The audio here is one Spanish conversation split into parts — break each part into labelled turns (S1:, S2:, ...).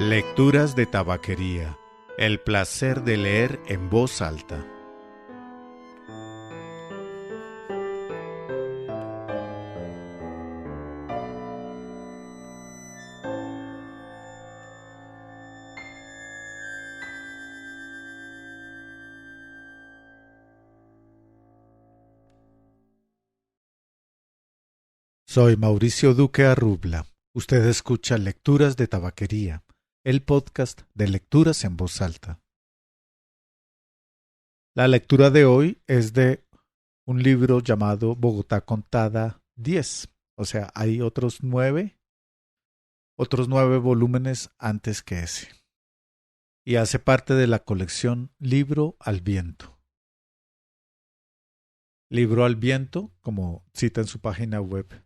S1: Lecturas de tabaquería. El placer de leer en voz alta. Soy Mauricio Duque Arrubla. Usted escucha Lecturas de Tabaquería, el podcast de lecturas en voz alta. La lectura de hoy es de un libro llamado Bogotá Contada 10. O sea, hay otros nueve volúmenes antes que ese. Y hace parte de la colección Libro al Viento. Libro al Viento, como cita en su página web,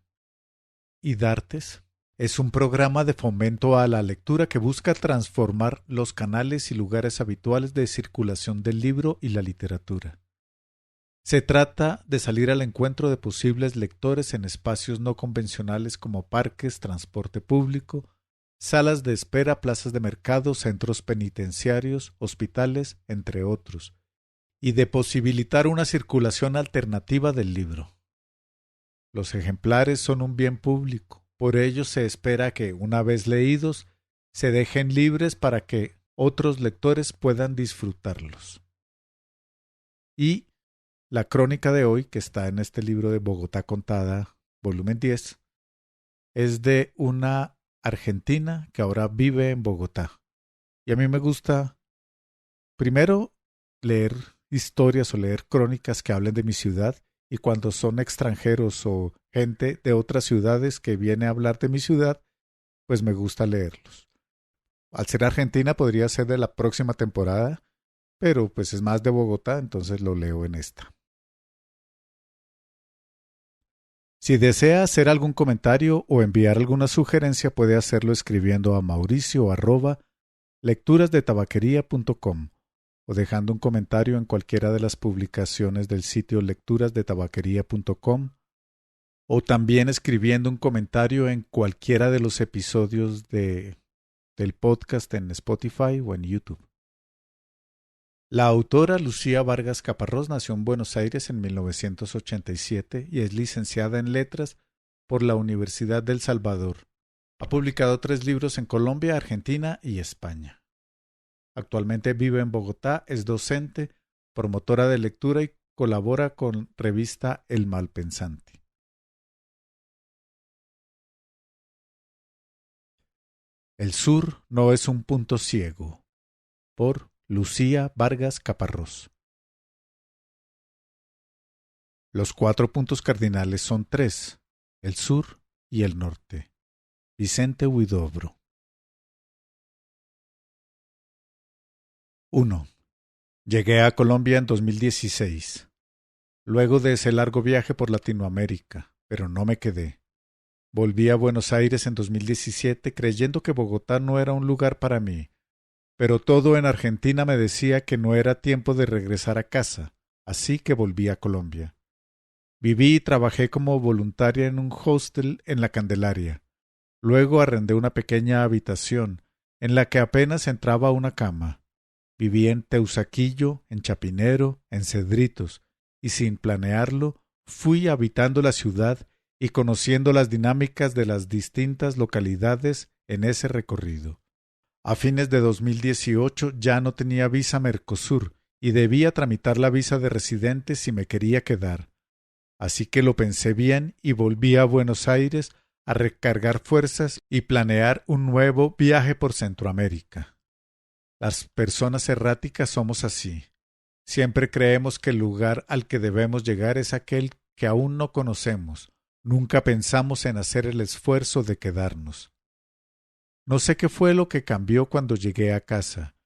S1: IDARTES, es un programa de fomento a la lectura que busca transformar los canales y lugares habituales de circulación del libro y la literatura. Se trata de salir al encuentro de posibles lectores en espacios no convencionales como parques, transporte público, salas de espera, plazas de mercado, centros penitenciarios, hospitales, entre otros, y de posibilitar una circulación alternativa del libro. Los ejemplares son un bien público, por ello se espera que, una vez leídos, se dejen libres para que otros lectores puedan disfrutarlos. Y la crónica de hoy, que está en este libro de Bogotá Contada, volumen 10, es de una argentina que ahora vive en Bogotá. Y a mí me gusta, primero, leer historias o leer crónicas que hablen de mi ciudad, y cuando son extranjeros o gente de otras ciudades que viene a hablar de mi ciudad, pues me gusta leerlos. Al ser argentina podría ser de la próxima temporada, pero pues es más de Bogotá, entonces lo leo en esta. Si desea hacer algún comentario o enviar alguna sugerencia, puede hacerlo escribiendo a mauricio@lecturasdetabaquería.com o dejando un comentario en cualquiera de las publicaciones del sitio lecturasdetabaquería.com o también escribiendo un comentario en cualquiera de los episodios del podcast en Spotify o en YouTube. La autora Lucía Vargas Caparrós nació en Buenos Aires en 1987 y es licenciada en Letras por la Universidad del Salvador. Ha publicado 3 libros en Colombia, Argentina y España. Actualmente vive en Bogotá, es docente, promotora de lectura y colabora con revista El Malpensante. El sur no es un punto ciego, por Lucía Vargas Caparrós. Los 4 puntos cardinales son 3, el sur y el norte. Vicente Huidobro. 1. Llegué a Colombia en 2016, luego de ese largo viaje por Latinoamérica, pero no me quedé. Volví a Buenos Aires en 2017 creyendo que Bogotá no era un lugar para mí, pero todo en Argentina me decía que no era tiempo de regresar a casa, así que volví a Colombia. Viví y trabajé como voluntaria en un hostel en La Candelaria. Luego arrendé una pequeña habitación, en la que apenas entraba una cama. Viví en Teusaquillo, en Chapinero, en Cedritos, y sin planearlo, fui habitando la ciudad y conociendo las dinámicas de las distintas localidades en ese recorrido. A fines de 2018 ya no tenía visa Mercosur y debía tramitar la visa de residente si me quería quedar. Así que lo pensé bien y volví a Buenos Aires a recargar fuerzas y planear un nuevo viaje por Centroamérica. Las personas erráticas somos así. Siempre creemos que el lugar al que debemos llegar es aquel que aún no conocemos. Nunca pensamos en hacer el esfuerzo de quedarnos. No sé qué fue lo que cambió cuando llegué a casa,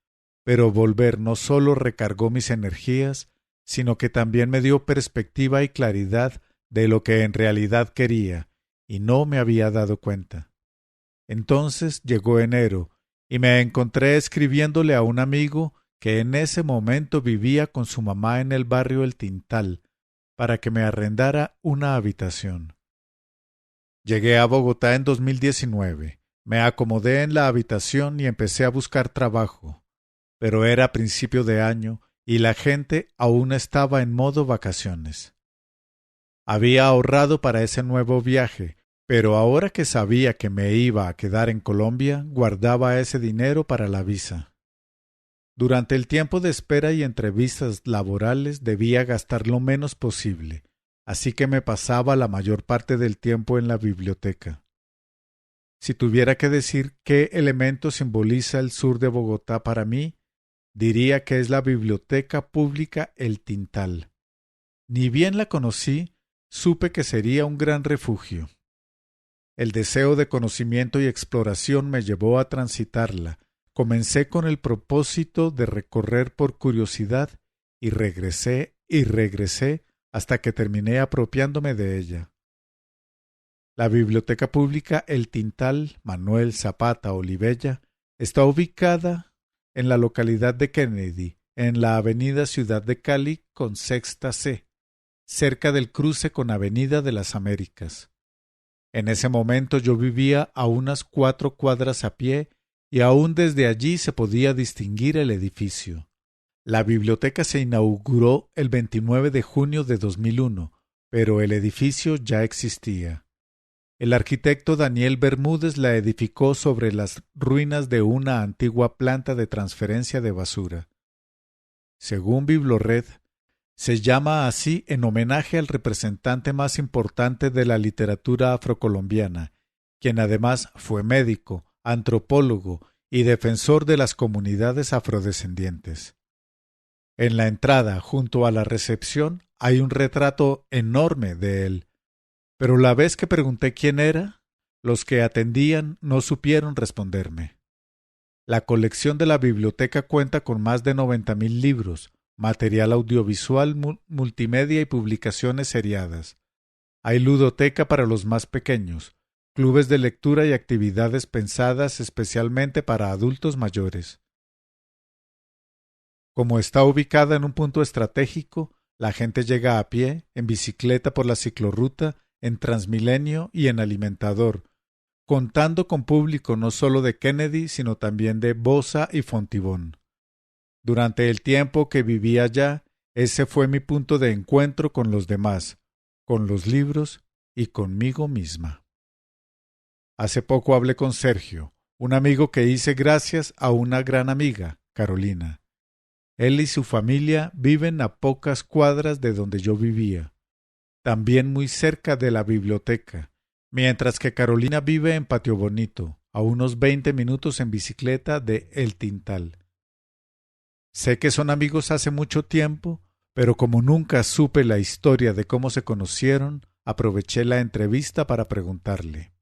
S1: pero volver no solo recargó mis energías, sino que también me dio perspectiva y claridad de lo que en realidad quería, y no me había dado cuenta. Entonces llegó enero, y me encontré escribiéndole a un amigo que en ese momento vivía con su mamá en el barrio El Tintal, para que me arrendara una habitación. Llegué a Bogotá en 2019, Me acomodé en la habitación y empecé a buscar trabajo, pero era principio de año y la gente aún estaba en modo vacaciones. Había ahorrado para ese nuevo viaje, pero ahora que sabía que me iba a quedar en Colombia, guardaba ese dinero para la visa. Durante el tiempo de espera y entrevistas laborales debía gastar lo menos posible, así que me pasaba la mayor parte del tiempo en la biblioteca. Si tuviera que decir qué elemento simboliza el sur de Bogotá para mí, diría que es la Biblioteca Pública El Tintal. Ni bien la conocí, supe que sería un gran refugio. El deseo de conocimiento y exploración me llevó a transitarla. Comencé con el propósito de recorrer por curiosidad y regresé hasta que terminé apropiándome de ella. La Biblioteca Pública El Tintal Manuel Zapata Olivella está ubicada en la localidad de Kennedy, en la avenida Ciudad de Cali con sexta C, cerca del cruce con Avenida de las Américas. En ese momento yo vivía a unas 4 cuadras a pie y aún desde allí se podía distinguir el edificio. La biblioteca se inauguró el 29 de junio de 2001, pero el edificio ya existía. El arquitecto Daniel Bermúdez la edificó sobre las ruinas de una antigua planta de transferencia de basura. Según Biblored, se llama así en homenaje al representante más importante de la literatura afrocolombiana, quien además fue médico, antropólogo y defensor de las comunidades afrodescendientes. En la entrada, junto a la recepción, hay un retrato enorme de él, pero la vez que pregunté quién era, los que atendían no supieron responderme. La colección de la biblioteca cuenta con más de 90.000 libros, material audiovisual, multimedia y publicaciones seriadas. Hay ludoteca para los más pequeños, clubes de lectura y actividades pensadas especialmente para adultos mayores. Como está ubicada en un punto estratégico, la gente llega a pie, en bicicleta por la ciclorruta, en Transmilenio y en Alimentador, contando con público no solo de Kennedy, sino también de Bosa y Fontibón. Durante el tiempo que viví allá, ese fue mi punto de encuentro con los demás, con los libros y conmigo misma. Hace poco hablé con Sergio, un amigo que hice gracias a una gran amiga, Carolina. Él y su familia viven a pocas cuadras de donde yo vivía, también muy cerca de la biblioteca, mientras que Carolina vive en Patio Bonito, a unos 20 minutos en bicicleta de El Tintal. Sé que son amigos hace mucho tiempo, pero como nunca supe la historia de cómo se conocieron, aproveché la entrevista para preguntarle.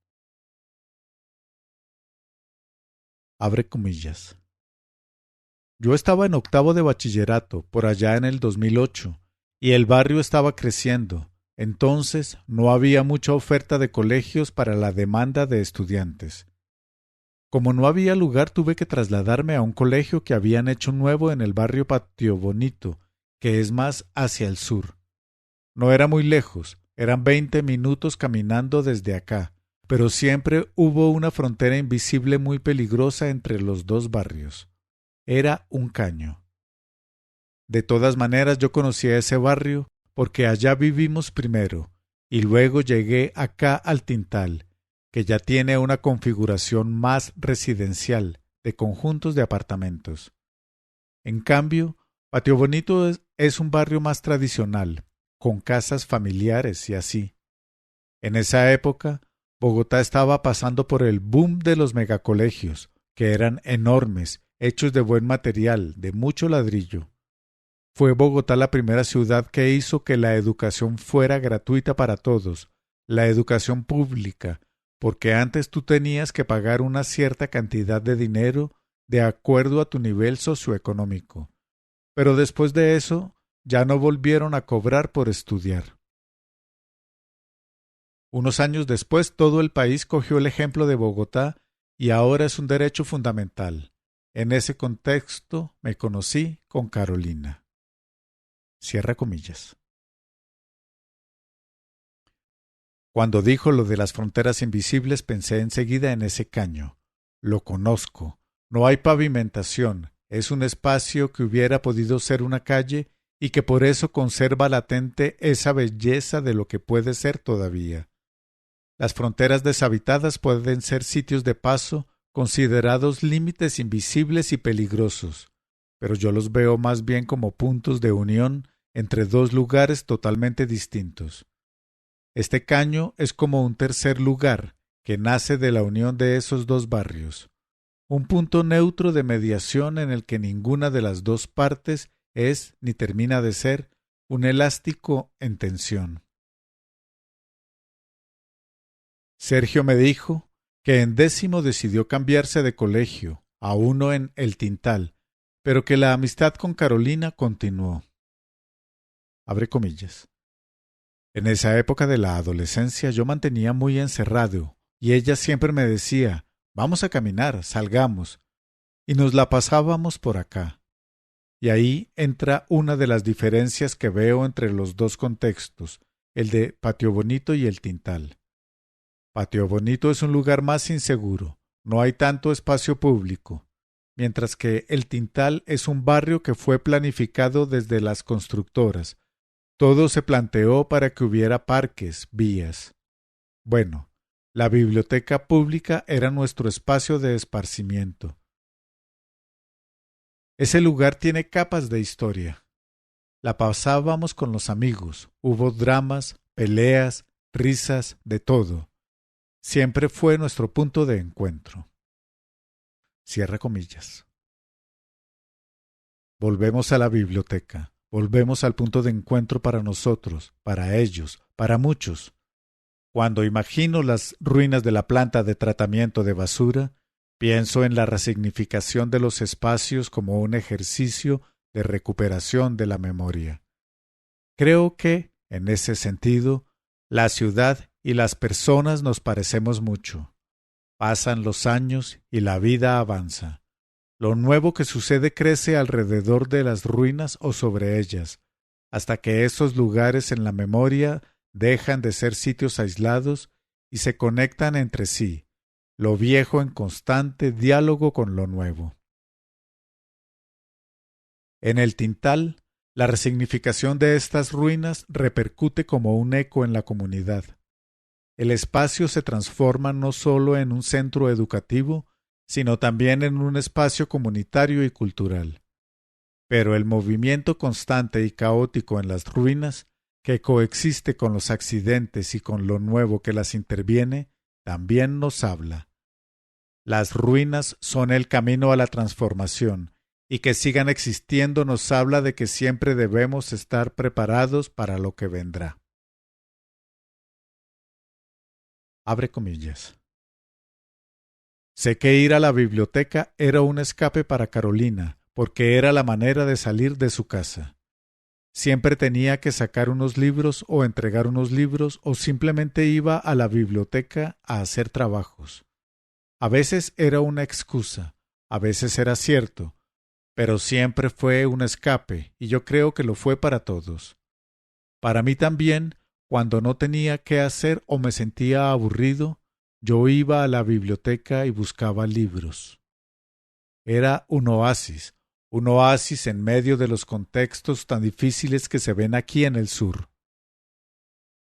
S1: Abre comillas. Yo estaba en octavo de bachillerato, por allá en el 2008, y el barrio estaba creciendo. Entonces no había mucha oferta de colegios para la demanda de estudiantes. Como no había lugar, tuve que trasladarme a un colegio que habían hecho nuevo en el barrio Patio Bonito, que es más hacia el sur. No era muy lejos, eran 20 minutos caminando desde acá, pero siempre hubo una frontera invisible muy peligrosa entre los dos barrios. Era un caño. De todas maneras, yo conocí a ese barrio porque allá vivimos primero, y luego llegué acá al Tintal, que ya tiene una configuración más residencial, de conjuntos de apartamentos. En cambio, Patio Bonito es un barrio más tradicional, con casas familiares y así. En esa época, Bogotá estaba pasando por el boom de los megacolegios, que eran enormes, hechos de buen material, de mucho ladrillo. Fue Bogotá la primera ciudad que hizo que la educación fuera gratuita para todos, la educación pública, porque antes tú tenías que pagar una cierta cantidad de dinero de acuerdo a tu nivel socioeconómico. Pero después de eso, ya no volvieron a cobrar por estudiar. Unos años después, todo el país cogió el ejemplo de Bogotá y ahora es un derecho fundamental. En ese contexto me conocí con Carolina. Cierra comillas. Cuando dijo lo de las fronteras invisibles pensé enseguida en ese caño. Lo conozco. No hay pavimentación. Es un espacio que hubiera podido ser una calle y que por eso conserva latente esa belleza de lo que puede ser todavía. Las fronteras deshabitadas pueden ser sitios de paso considerados límites invisibles y peligrosos, pero yo los veo más bien como puntos de unión entre dos lugares totalmente distintos. Este caño es como un tercer lugar que nace de la unión de esos dos barrios, un punto neutro de mediación en el que ninguna de las dos partes es ni termina de ser un elástico en tensión. Sergio me dijo que en 10º decidió cambiarse de colegio a uno en El Tintal, pero que la amistad con Carolina continuó. Abre comillas. En esa época de la adolescencia yo mantenía muy encerrado y ella siempre me decía, vamos a caminar, salgamos, y nos la pasábamos por acá. Y ahí entra una de las diferencias que veo entre los dos contextos, el de Patio Bonito y El Tintal. Patio Bonito es un lugar más inseguro, no hay tanto espacio público, mientras que El Tintal es un barrio que fue planificado desde las constructoras. Todo se planteó para que hubiera parques, vías. Bueno, la biblioteca pública era nuestro espacio de esparcimiento. Ese lugar tiene capas de historia. La pasábamos con los amigos, hubo dramas, peleas, risas, de todo. Siempre fue nuestro punto de encuentro. Cierra comillas. Volvemos a la biblioteca, volvemos al punto de encuentro para nosotros, para ellos, para muchos. Cuando imagino las ruinas de la planta de tratamiento de basura, pienso en la resignificación de los espacios como un ejercicio de recuperación de la memoria. Creo que, en ese sentido, la ciudad y las personas nos parecemos mucho. Pasan los años y la vida avanza. Lo nuevo que sucede crece alrededor de las ruinas o sobre ellas, hasta que esos lugares en la memoria dejan de ser sitios aislados y se conectan entre sí, lo viejo en constante diálogo con lo nuevo. En El Tintal, la resignificación de estas ruinas repercute como un eco en la comunidad. El espacio se transforma no solo en un centro educativo, sino también en un espacio comunitario y cultural. Pero el movimiento constante y caótico en las ruinas, que coexiste con los accidentes y con lo nuevo que las interviene, también nos habla. Las ruinas son el camino a la transformación, y que sigan existiendo nos habla de que siempre debemos estar preparados para lo que vendrá. Abre comillas. Sé que ir a la biblioteca era un escape para Carolina, porque era la manera de salir de su casa. Siempre tenía que sacar unos libros o entregar unos libros o simplemente iba a la biblioteca a hacer trabajos. A veces era una excusa, a veces era cierto, pero siempre fue un escape y yo creo que lo fue para todos. Para mí también, cuando no tenía qué hacer o me sentía aburrido, yo iba a la biblioteca y buscaba libros. Era un oasis en medio de los contextos tan difíciles que se ven aquí en el sur.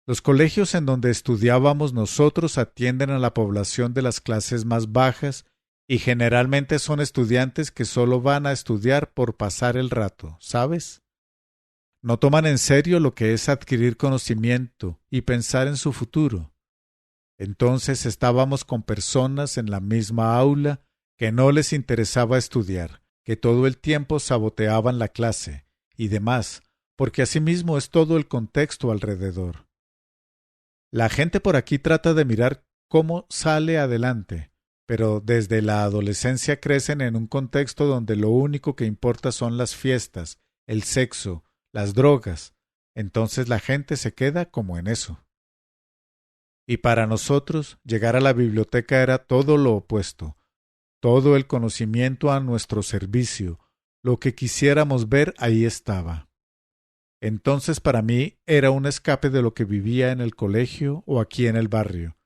S1: Los colegios en donde estudiábamos nosotros atienden a la población de las clases más bajas y generalmente son estudiantes que solo van a estudiar por pasar el rato, ¿sabes? No toman en serio lo que es adquirir conocimiento y pensar en su futuro. Entonces estábamos con personas en la misma aula que no les interesaba estudiar, que todo el tiempo saboteaban la clase y demás, porque asimismo es todo el contexto alrededor. La gente por aquí trata de mirar cómo sale adelante, pero desde la adolescencia crecen en un contexto donde lo único que importa son las fiestas, el sexo, las drogas. Entonces la gente se queda como en eso. Y para nosotros, llegar a la biblioteca era todo lo opuesto, todo el conocimiento a nuestro servicio, lo que quisiéramos ver ahí estaba. Entonces para mí era un escape de lo que vivía en el colegio o aquí en el barrio.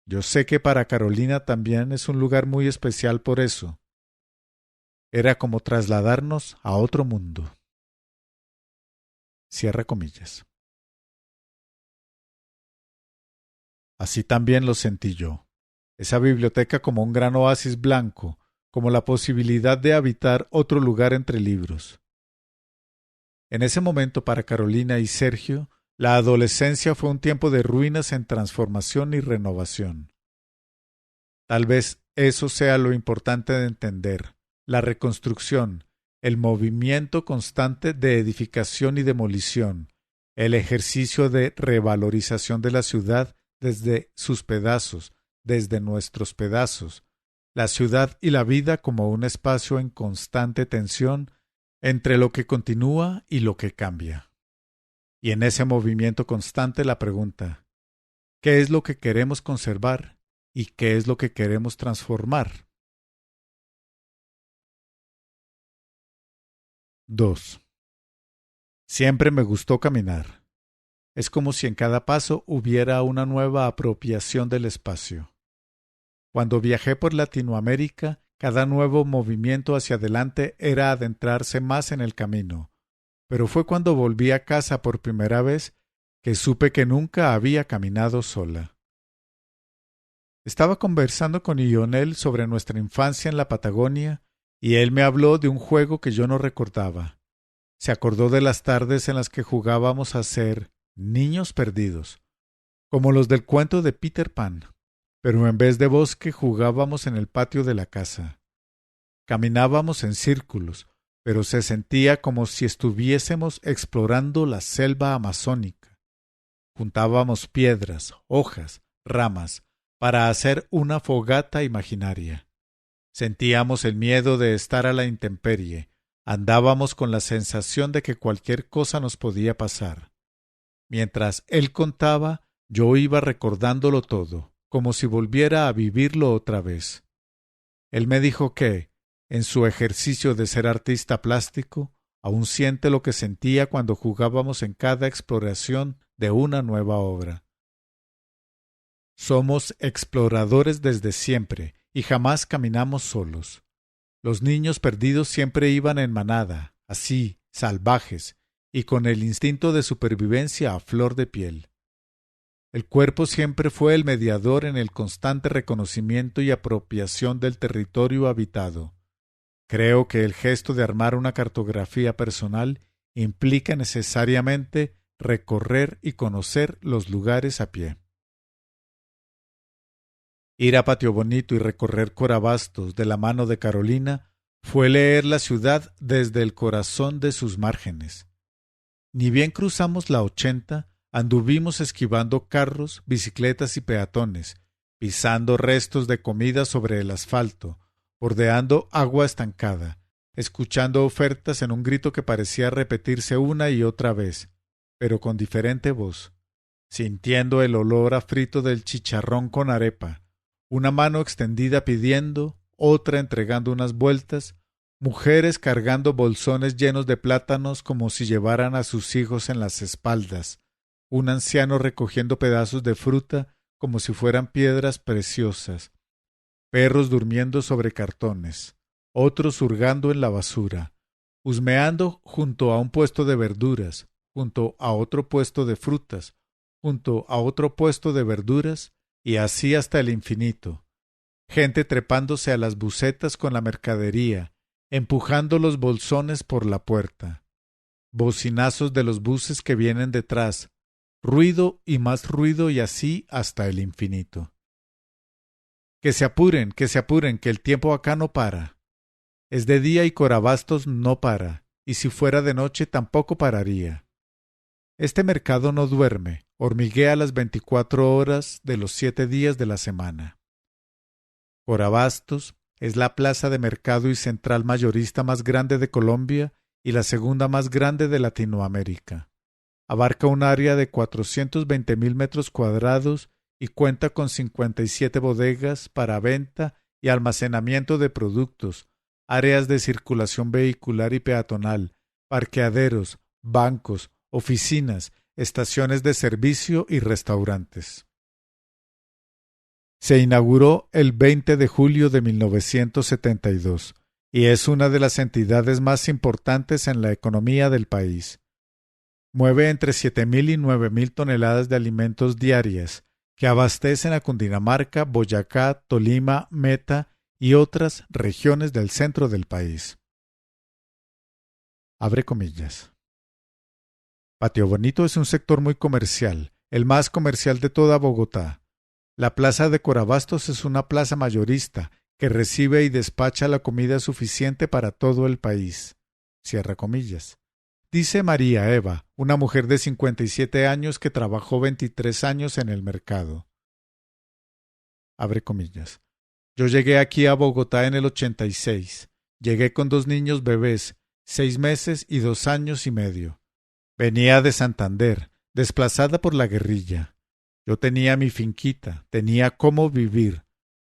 S1: Yo sé que para Carolina también es un lugar muy especial por eso. Era como trasladarnos a otro mundo. Cierra comillas. Así también lo sentí yo. Esa biblioteca como un gran oasis blanco, como la posibilidad de habitar otro lugar entre libros. En ese momento para Carolina y Sergio, la adolescencia fue un tiempo de ruinas en transformación y renovación. Tal vez eso sea lo importante de entender, la reconstrucción, el movimiento constante de edificación y demolición, el ejercicio de revalorización de la ciudad desde sus pedazos, desde nuestros pedazos, la ciudad y la vida como un espacio en constante tensión entre lo que continúa y lo que cambia. Y en ese movimiento constante la pregunta, ¿qué es lo que queremos conservar y qué es lo que queremos transformar? 2. Siempre me gustó caminar. Es como si en cada paso hubiera una nueva apropiación del espacio. Cuando viajé por Latinoamérica, cada nuevo movimiento hacia adelante era adentrarse más en el camino, pero fue cuando volví a casa por primera vez que supe que nunca había caminado sola. Estaba conversando con Lionel sobre nuestra infancia en la Patagonia y él me habló de un juego que yo no recordaba. Se acordó de las tardes en las que jugábamos a ser niños perdidos, como los del cuento de Peter Pan, pero en vez de bosque jugábamos en el patio de la casa. Caminábamos en círculos, pero se sentía como si estuviésemos explorando la selva amazónica. Juntábamos piedras, hojas, ramas, para hacer una fogata imaginaria. Sentíamos el miedo de estar a la intemperie, andábamos con la sensación de que cualquier cosa nos podía pasar. Mientras él contaba, yo iba recordándolo todo, como si volviera a vivirlo otra vez. Él me dijo que, en su ejercicio de ser artista plástico, aún siente lo que sentía cuando jugábamos en cada exploración de una nueva obra. Somos exploradores desde siempre y jamás caminamos solos. Los niños perdidos siempre iban en manada, así, salvajes, y con el instinto de supervivencia a flor de piel. El cuerpo siempre fue el mediador en el constante reconocimiento y apropiación del territorio habitado. Creo que el gesto de armar una cartografía personal implica necesariamente recorrer y conocer los lugares a pie. Ir a Patio Bonito y recorrer Corabastos de la mano de Carolina fue leer la ciudad desde el corazón de sus márgenes. Ni bien cruzamos la 80, anduvimos esquivando carros, bicicletas y peatones, pisando restos de comida sobre el asfalto, bordeando agua estancada, escuchando ofertas en un grito que parecía repetirse una y otra vez, pero con diferente voz, sintiendo el olor a frito del chicharrón con arepa, una mano extendida pidiendo, otra entregando unas vueltas, mujeres cargando bolsones llenos de plátanos como si llevaran a sus hijos en las espaldas, un anciano recogiendo pedazos de fruta como si fueran piedras preciosas, perros durmiendo sobre cartones, otros hurgando en la basura, husmeando junto a un puesto de verduras, junto a otro puesto de frutas, junto a otro puesto de verduras, y así hasta el infinito. Gente trepándose a las bucetas con la mercadería, empujando los bolsones por la puerta. Bocinazos de los buses que vienen detrás, ruido y más ruido y así hasta el infinito. Que se apuren, que el tiempo acá no para. Es de día y Corabastos no para, y si fuera de noche tampoco pararía. Este mercado no duerme, hormiguea las 24 horas de los 7 días de la semana. Corabastos es la plaza de mercado y central mayorista más grande de Colombia y la segunda más grande de Latinoamérica. Abarca un área de 420.000 metros cuadrados y cuenta con 57 bodegas para venta y almacenamiento de productos, áreas de circulación vehicular y peatonal, parqueaderos, bancos, oficinas, estaciones de servicio y restaurantes. Se inauguró el 20 de julio de 1972 y es una de las entidades más importantes en la economía del país. Mueve entre 7.000 y 9.000 toneladas de alimentos diarias que abastecen a Cundinamarca, Boyacá, Tolima, Meta y otras regiones del centro del país. Abre comillas. Patio Bonito es un sector muy comercial, el más comercial de toda Bogotá. La plaza de Corabastos es una plaza mayorista que recibe y despacha la comida suficiente para todo el país. Cierra comillas. Dice María Eva, una mujer de 57 años que trabajó 23 años en el mercado. Abre comillas. Yo llegué aquí a Bogotá en el 86. Llegué con 2 niños bebés, 6 meses y 2 años y medio. Venía de Santander, desplazada por la guerrilla. Yo tenía mi finquita, tenía cómo vivir,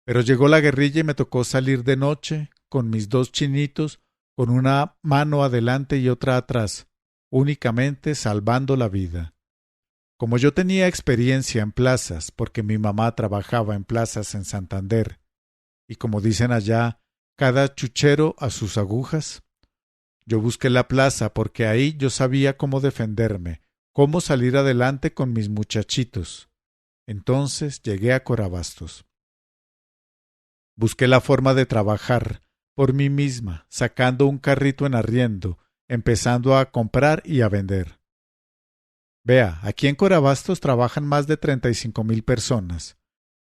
S1: pero llegó la guerrilla y me tocó salir de noche con mis 2 chinitos, con una mano adelante y otra atrás, únicamente salvando la vida. Como yo tenía experiencia en plazas, porque mi mamá trabajaba en plazas en Santander, y como dicen allá, cada chuchero a sus agujas, yo busqué la plaza porque ahí yo sabía cómo defenderme, cómo salir adelante con mis muchachitos. Entonces llegué a Corabastos. Busqué la forma de trabajar por mí misma, sacando un carrito en arriendo, empezando a comprar y a vender. Vea, aquí en Corabastos trabajan más de 35.000 personas.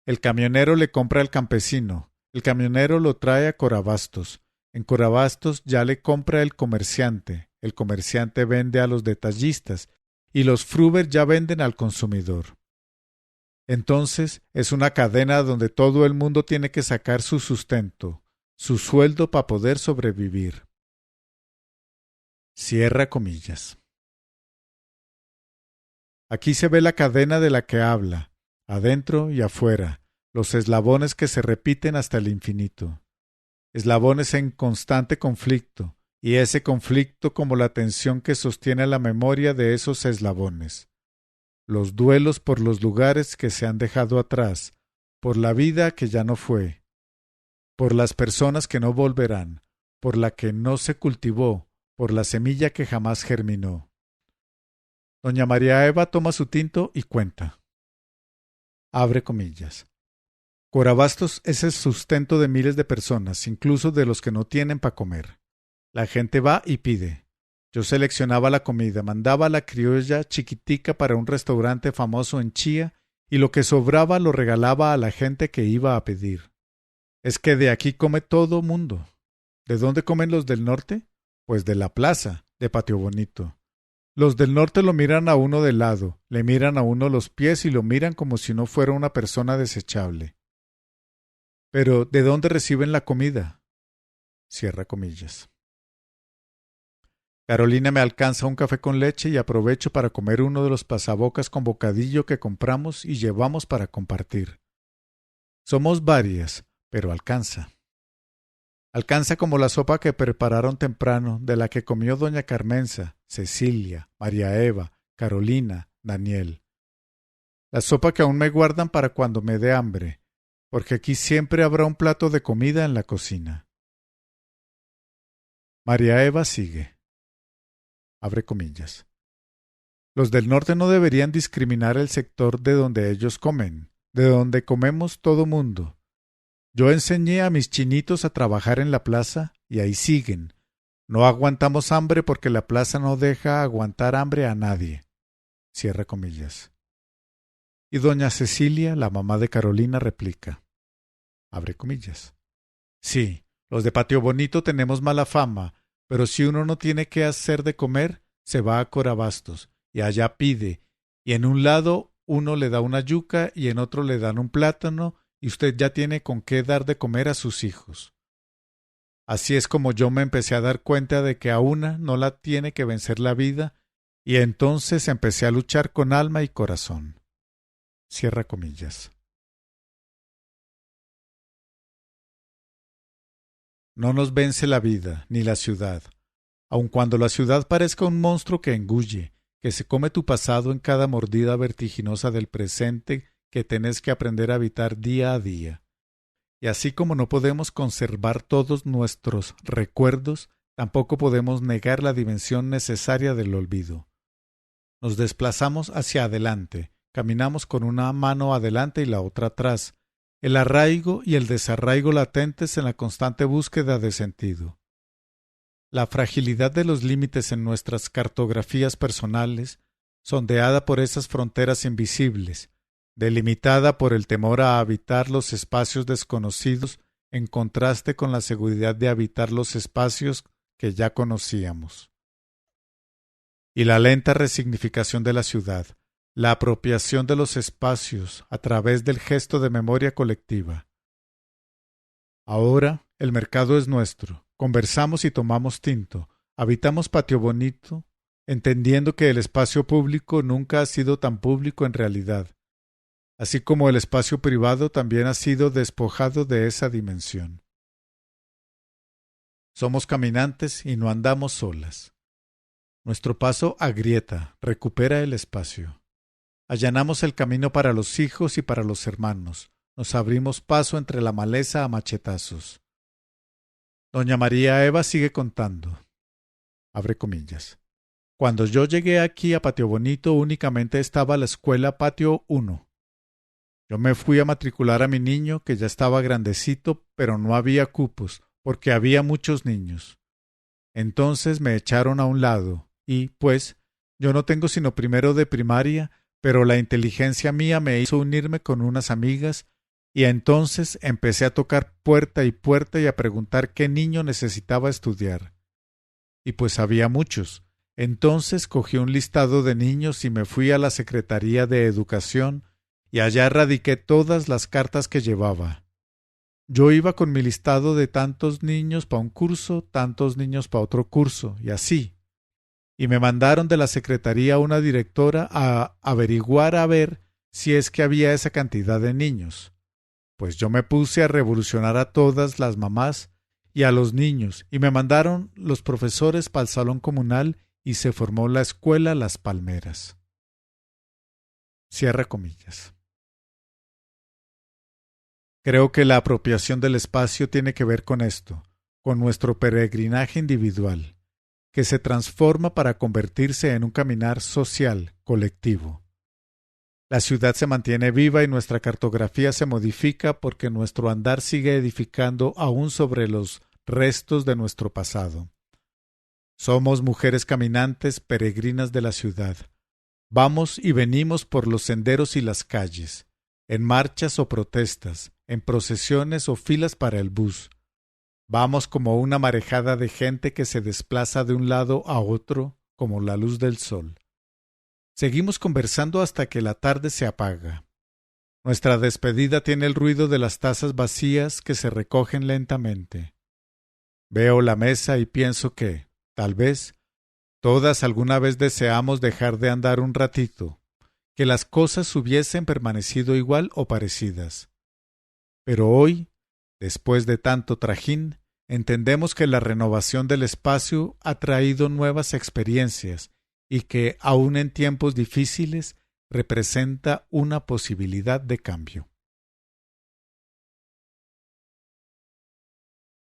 S1: El camionero le compra al campesino, el camionero lo trae a Corabastos. En Corabastos ya le compra el comerciante vende a los detallistas y los fruber ya venden al consumidor. Entonces es una cadena donde todo el mundo tiene que sacar su sustento, su sueldo para poder sobrevivir. Cierra comillas. Aquí se ve la cadena de la que habla, adentro y afuera, los eslabones que se repiten hasta el infinito. Eslabones en constante conflicto, y ese conflicto como la tensión que sostiene la memoria de esos eslabones. Los duelos por los lugares que se han dejado atrás, por la vida que ya no fue, por las personas que no volverán, por la que no se cultivó, por la semilla que jamás germinó. Doña María Eva toma su tinto y cuenta. Abre comillas. Corabastos es el sustento de miles de personas, incluso de los que no tienen para comer. La gente va y pide. Yo seleccionaba la comida, mandaba a la criolla chiquitica para un restaurante famoso en Chía y lo que sobraba lo regalaba a la gente que iba a pedir. Es que de aquí come todo mundo. ¿De dónde comen los del norte? Pues de la plaza, de Patio Bonito. Los del norte lo miran a uno de lado, le miran a uno los pies y lo miran como si no fuera una persona desechable. Pero, ¿de dónde reciben la comida? Cierra comillas. Carolina me alcanza un café con leche y aprovecho para comer uno de los pasabocas con bocadillo que compramos y llevamos para compartir. Somos varias, pero alcanza. Alcanza como la sopa que prepararon temprano, de la que comió doña Carmenza, Cecilia, María Eva, Carolina, Daniel. La sopa que aún me guardan para cuando me dé hambre, porque aquí siempre habrá un plato de comida en la cocina. María Eva sigue. Abre comillas. Los del norte no deberían discriminar el sector de donde ellos comen, de donde comemos todo mundo. Yo enseñé a mis chinitos a trabajar en la plaza y ahí siguen. No aguantamos hambre porque la plaza no deja aguantar hambre a nadie. Cierra comillas. Y doña Cecilia, la mamá de Carolina, replica. Abre comillas. Sí, los de Patio Bonito tenemos mala fama, pero si uno no tiene qué hacer de comer, se va a Corabastos y allá pide, y en un lado uno le da una yuca y en otro le dan un plátano y usted ya tiene con qué dar de comer a sus hijos. Así es como yo me empecé a dar cuenta de que a una no la tiene que vencer la vida, y entonces empecé a luchar con alma y corazón. Cierra comillas. No nos vence la vida, ni la ciudad, aun cuando la ciudad parezca un monstruo que engulle, que se come tu pasado en cada mordida vertiginosa del presente que tenés que aprender a habitar día a día. Y así como no podemos conservar todos nuestros recuerdos, tampoco podemos negar la dimensión necesaria del olvido. Nos desplazamos hacia adelante, caminamos con una mano adelante y la otra atrás, el arraigo y el desarraigo latentes en la constante búsqueda de sentido. La fragilidad de los límites en nuestras cartografías personales, sondeada por esas fronteras invisibles, delimitada por el temor a habitar los espacios desconocidos en contraste con la seguridad de habitar los espacios que ya conocíamos. Y la lenta resignificación de la ciudad, la apropiación de los espacios a través del gesto de memoria colectiva. Ahora el mercado es nuestro, conversamos y tomamos tinto, habitamos Patio Bonito, entendiendo que el espacio público nunca ha sido tan público en realidad, así como el espacio privado también ha sido despojado de esa dimensión. Somos caminantes y no andamos solas. Nuestro paso agrieta, recupera el espacio. Allanamos el camino para los hijos y para los hermanos. Nos abrimos paso entre la maleza a machetazos. Doña María Eva sigue contando. Abre comillas. Cuando yo llegué aquí a Patio Bonito únicamente estaba la escuela Patio 1. Yo me fui a matricular a mi niño, que ya estaba grandecito, pero no había cupos, porque había muchos niños. Entonces me echaron a un lado, y, pues, yo no tengo sino primero de primaria, pero la inteligencia mía me hizo unirme con unas amigas, y entonces empecé a tocar puerta y a preguntar qué niño necesitaba estudiar. Y pues había muchos. Entonces cogí un listado de niños y me fui a la Secretaría de Educación, y allá radiqué todas las cartas que llevaba. Yo iba con mi listado de tantos niños para un curso, tantos niños para otro curso, y así. Y me mandaron de la secretaría una directora a averiguar a ver si es que había esa cantidad de niños. Pues yo me puse a revolucionar a todas las mamás y a los niños, y me mandaron los profesores para el salón comunal y se formó la escuela Las Palmeras. Cierra comillas. Creo que la apropiación del espacio tiene que ver con esto, con nuestro peregrinaje individual, que se transforma para convertirse en un caminar social, colectivo. La ciudad se mantiene viva y nuestra cartografía se modifica porque nuestro andar sigue edificando aún sobre los restos de nuestro pasado. Somos mujeres caminantes, peregrinas de la ciudad. Vamos y venimos por los senderos y las calles, en marchas o protestas, en procesiones o filas para el bus. Vamos como una marejada de gente que se desplaza de un lado a otro como la luz del sol. Seguimos conversando hasta que la tarde se apaga. Nuestra despedida tiene el ruido de las tazas vacías que se recogen lentamente. Veo la mesa y pienso que, tal vez, todas alguna vez deseamos dejar de andar un ratito, que las cosas hubiesen permanecido igual o parecidas. Pero hoy, después de tanto trajín, entendemos que la renovación del espacio ha traído nuevas experiencias y que, aun en tiempos difíciles, representa una posibilidad de cambio.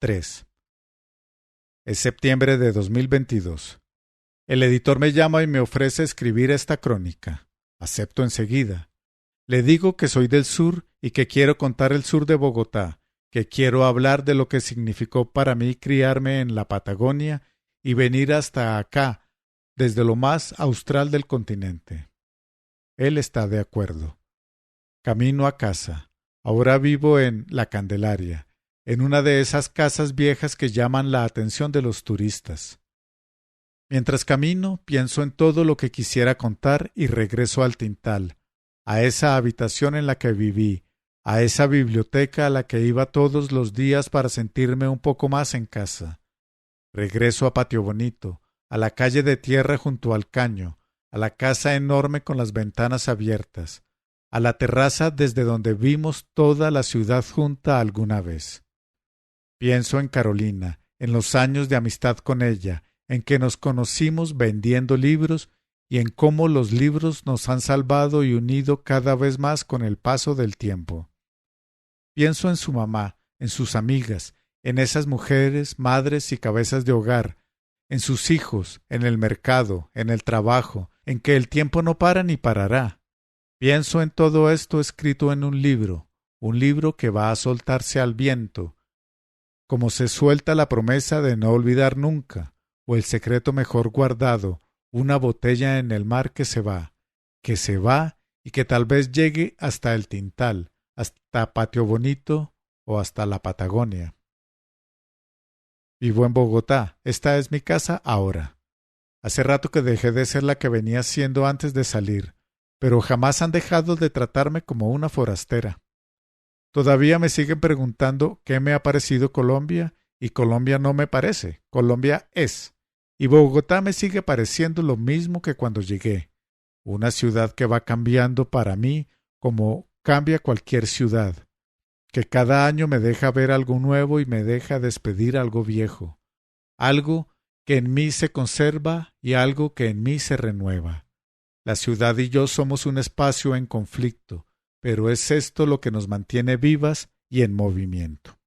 S1: 3. Es septiembre de 2022. El editor me llama y me ofrece escribir esta crónica. Acepto enseguida. Le digo que soy del sur y que quiero contar el sur de Bogotá, que quiero hablar de lo que significó para mí criarme en la Patagonia y venir hasta acá, desde lo más austral del continente. Él está de acuerdo. Camino a casa. Ahora vivo en La Candelaria, en una de esas casas viejas que llaman la atención de los turistas. Mientras camino, pienso en todo lo que quisiera contar y regreso al Tintal, a esa habitación en la que viví, a esa biblioteca a la que iba todos los días para sentirme un poco más en casa. Regreso a Patio Bonito, a la calle de tierra junto al caño, a la casa enorme con las ventanas abiertas, a la terraza desde donde vimos toda la ciudad junta alguna vez. Pienso en Carolina, en los años de amistad con ella, en que nos conocimos vendiendo libros y en cómo los libros nos han salvado y unido cada vez más con el paso del tiempo. Pienso en su mamá, en sus amigas, en esas mujeres, madres y cabezas de hogar, en sus hijos, en el mercado, en el trabajo, en que el tiempo no para ni parará. Pienso en todo esto escrito en un libro que va a soltarse al viento, como se suelta la promesa de no olvidar nunca, o el secreto mejor guardado, una botella en el mar que se va y que tal vez llegue hasta el Tintal, hasta Patio Bonito o hasta la Patagonia. Vivo en Bogotá, esta es mi casa ahora. Hace rato que dejé de ser la que venía siendo antes de salir, pero jamás han dejado de tratarme como una forastera. Todavía me siguen preguntando qué me ha parecido Colombia, y Colombia no me parece, Colombia es. Y Bogotá me sigue pareciendo lo mismo que cuando llegué. Una ciudad que va cambiando para mí como cambia cualquier ciudad, que cada año me deja ver algo nuevo y me deja despedir algo viejo, algo que en mí se conserva y algo que en mí se renueva. La ciudad y yo somos un espacio en conflicto, pero es esto lo que nos mantiene vivas y en movimiento.